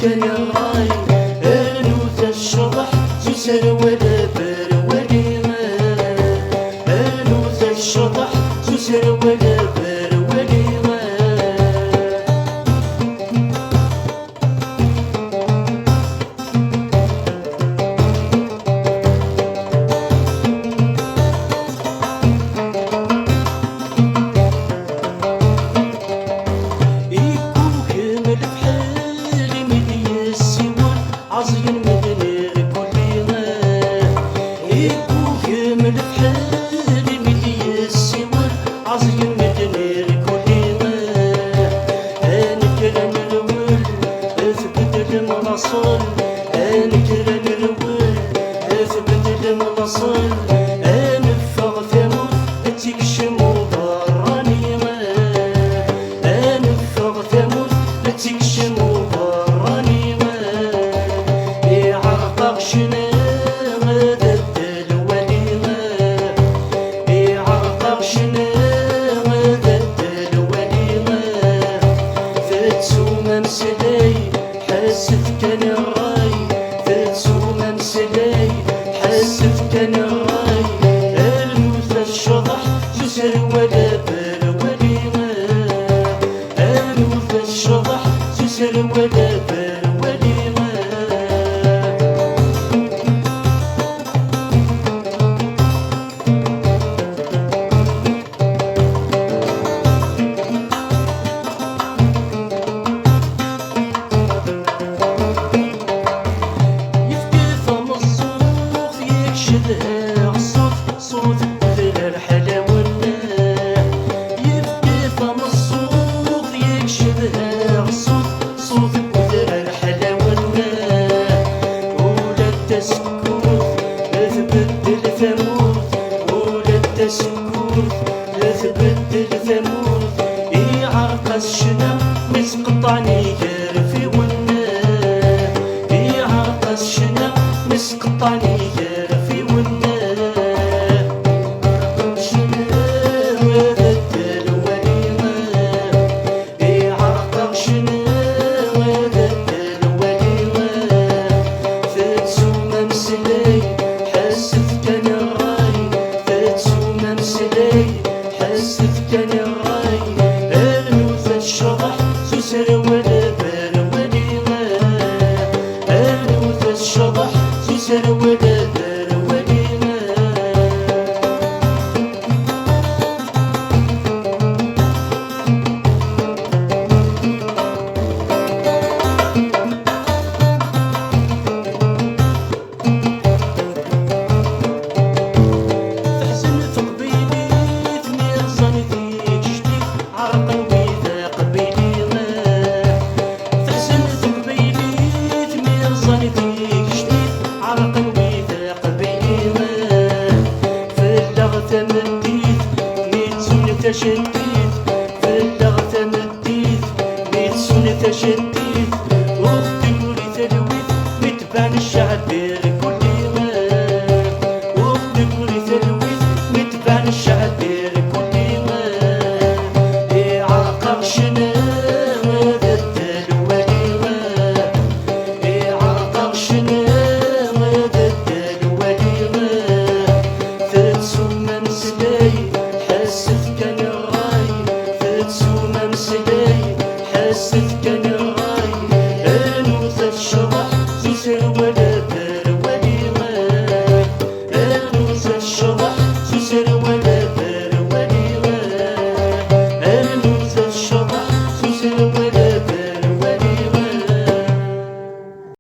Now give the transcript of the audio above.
كان الراي انوث الشطح سوسر ولا برولي انوث الشطح سوسر ولا برولي عزين مدنير كلنا يبوك من بحال مدي السوار عزين مدنير كلنا انكرا نرول اثبت المنصل انكرا نرول اثبت المنصل انفغ ثمود تكشمو براني انفغ ثمود تكشمو براني عرقشنا ذات الوليمة عرقشنا ذات الوليمة فتسو ممسلاي حست كان الراي فتسو ممسلاي حست كان الراي الموت الشطح سوسر ولا بالوليمة الموت الشطح سوسر ولا بالوليمة صوت مثل الحلاوة يبقى الصوت يكشفها صوت مثل الحلاوة ولا التسكوت تبدل ثمود ولا التسكوت تبدل ثمود يعرقص شنا مسقطعني غير في ونا يعرقص شنا مسقطعني غير في ونا حست كان الراي انوث الشطح سوسر ولا برولي انوث الشطح سوسر ولا برولي تشديد في اللغة مديد ميت سنة تشديد وقت قولي ثلويت متبان الشعب لكل ما وقت قولي ثلويت متبان الشعب لكل ما عرقشنا ذات الوليمة عرقشنا ذات الوليمة فتسو ممسلاي حست